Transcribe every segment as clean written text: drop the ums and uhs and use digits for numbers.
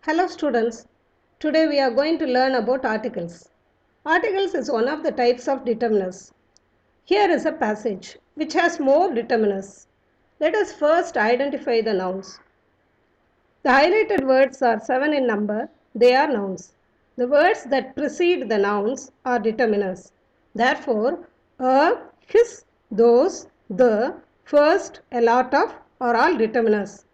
Hello students, today we are going to learn about articles. Articles is one of the types of determiners. Here is a passage which has more determiners. Let us first identify the nouns. The highlighted words are 7 in number, they are nouns. The words that precede the nouns are determiners. Therefore, a, his, those, the, first, a lot of are all determiners.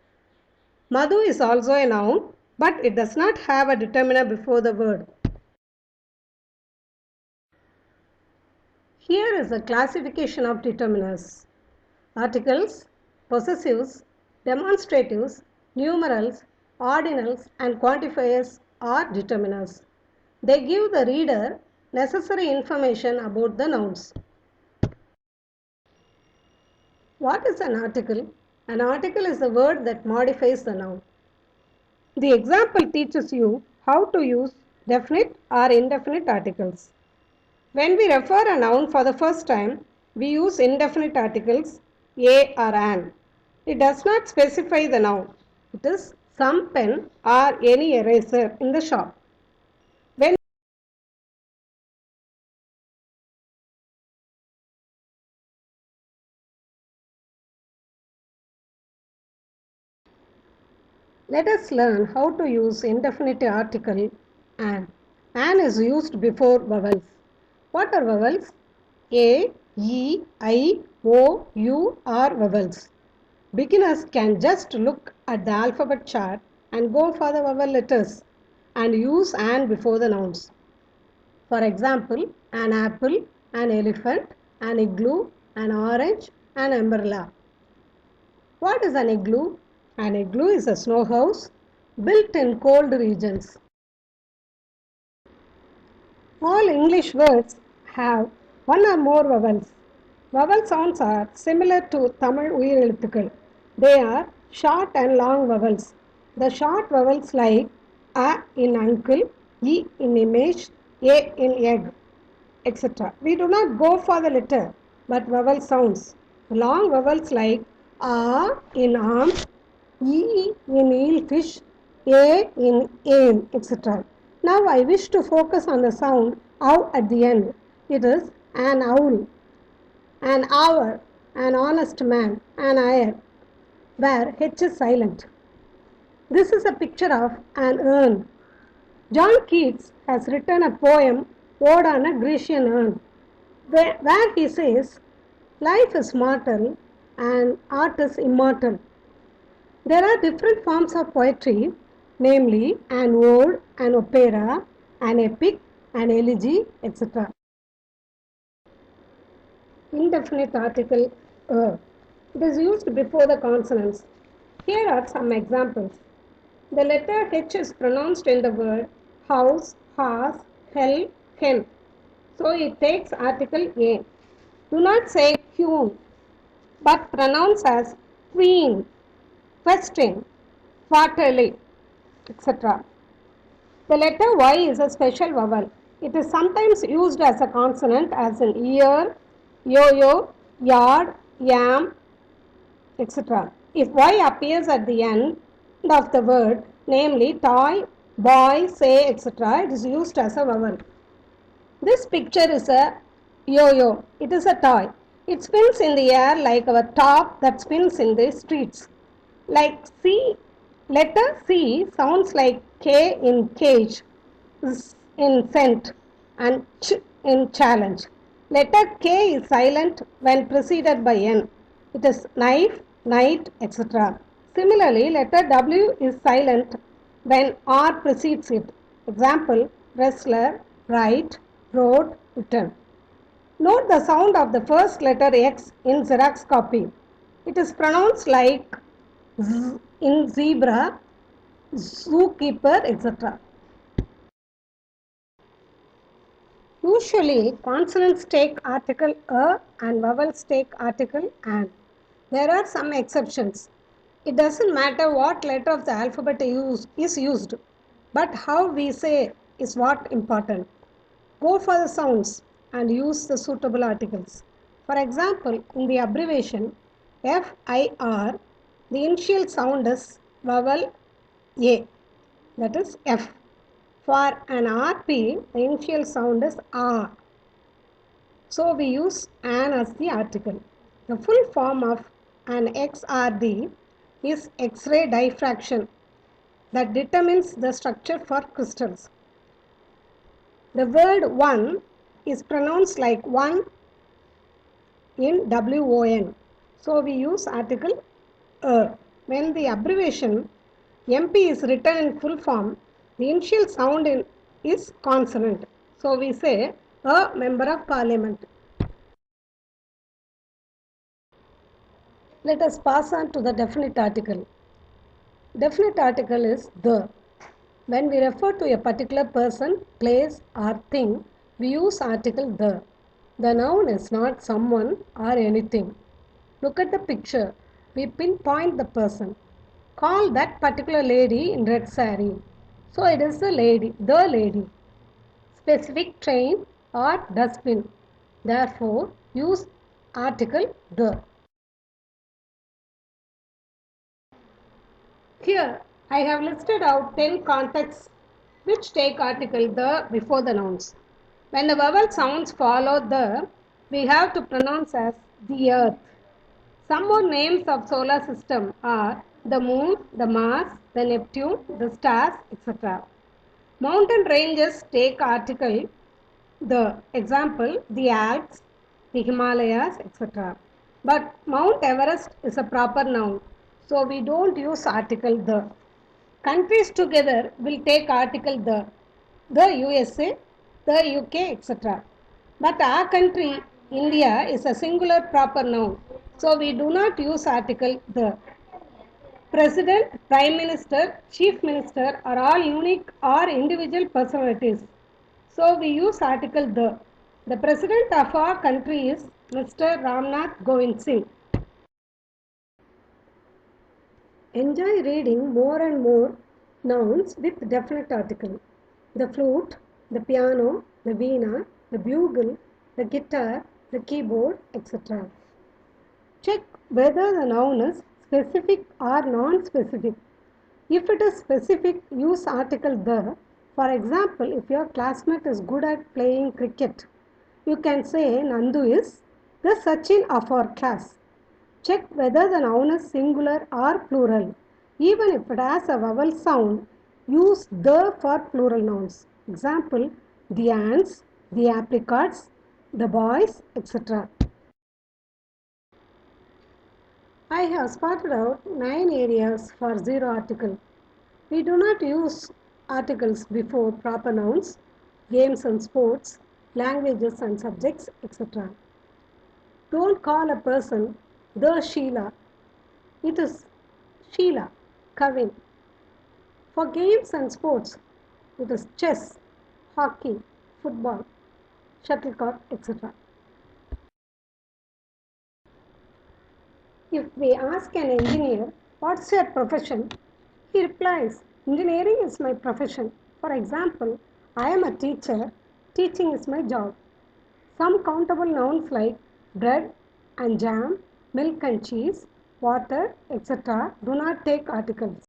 Madhu is also a noun, but it does not have a determiner before the word. Here is a classification of determiners. Articles, possessives, demonstratives, numerals, ordinals and quantifiers are determiners. They give the reader necessary information about the nouns. What is an article? An article is a word that modifies the noun. The example teaches you how to use definite or indefinite articles. When we refer a noun for the first time, we use indefinite articles a or an. It does not specify the noun. It is some pen or any eraser in the shop. When Let us learn how to use indefinite article an. An is used before vowels. What are vowels? A, E, I, O, U are vowels. Beginners can just look at the alphabet chart and go for the vowel letters and use an before the nouns. For example, an apple, an elephant, an igloo, an orange, an umbrella. What is an igloo? An igloo is a snow house built in cold regions. All English words have one or more vowels. Vowel sounds are similar to Tamil உயிரெழுத்துக்கள். They are short and long vowels. The short vowels like A in uncle, E in image, A in egg, etc. We do not go for the letter but vowel sounds. Long vowels like A in arm, E in eelfish, A in aim, etc. Now I wish to focus on the sound ow at the end. It is an owl, an hour, an honest man, an heir, where H is silent. This is a picture of an urn. John Keats has written a poem, Ode on a Grecian Urn, where he says, life is mortal and art is immortal. There are different forms of poetry, namely an ode, an opera, an epic, an elegy, etc. Indefinite article it is used before the consonants. Here are some examples. The letter H is pronounced in the word house, horse, hell, hen. So it takes article A. Do not say queen, but pronounce as queen, question, quarterly, etc. The letter Y is a special vowel. It is sometimes used as a consonant as in ear, yo-yo, yard, yam, etc. If Y appears at the end of the word, namely toy, boy, say, etc., it is used as a vowel. This picture is a yo-yo. It is a toy. It spins in the air like our top that spins in the streets. Like C, letter C sounds like K in cage, S in scent, and Ch in challenge. Letter K is silent when preceded by N. It is knife, night, etc. Similarly, letter W is silent when R precedes it. Example, wrestler, write, wrote, written. Note the sound of the first letter X in Xerox copy. It is pronounced like Z in zebra, zookeeper, etc. Usually, consonants take article a and vowels take article an. There are some exceptions. It doesn't matter what letter of the alphabet is used, but how we say is what important. Go for the sounds and use the suitable articles. For example, in the abbreviation FIR, the initial sound is vowel A. that is F. For an RP, the initial sound is R. So we use an as the article. The full form of an XRD is X-ray diffraction that determines the structure for crystals. The word one is pronounced like one in WON. So we use article a. When the abbreviation MP is written in full form, the initial sound is consonant. So we say a member of parliament. Let us pass on to the definite article. Definite article is the. When we refer to a particular person, place or thing, we use article the. The noun is not someone or anything. Look at the picture. We pinpoint the person. Call that particular lady in red saree. So it is the lady, the lady. Specific train or dustbin. Therefore, use article the. Here, I have listed out 10 contexts which take article the before the nouns. When the vowel sounds follow the, we have to pronounce as the earth. Some more names of solar system are the moon, the Mars, the Neptune, the stars, etc. Mountain ranges take article the. Example, the Alps, the Himalayas, etc. But Mount Everest is a proper noun, so we don't use article the. Countries together will take article the USA, the UK, etc. But our country, India, is a singular proper noun, so we do not use article the. President, Prime Minister, Chief Minister are all unique or individual personalities. So we use article the. The President of our country is Mr. Ramnath Govind Singh. Enjoy reading more and more nouns with definite article. The flute, the piano, the veena, the bugle, the guitar, the keyboard, etc. Check whether the noun is specific or non-specific. If it is specific, use article the. For example, if your classmate is good at playing cricket, you can say Nandu is the Sachin of our class. Check whether the noun is singular or plural. Even if it has a vowel sound, use the for plural nouns. Example, the ants, the apricots, the boys, etc. I have spotted out 9 areas for zero article. We do not use articles before proper nouns, games and sports, languages and subjects, etc. Don't call a person the Sheila. It is Sheila, Kavin. For games and sports, it is chess, hockey, football, shuttlecock, etc. If we ask an engineer, what's your profession? He replies, engineering is my profession. For example, I am a teacher, teaching is my job. Some countable nouns like bread and jam, milk and cheese, water, etc. do not take articles.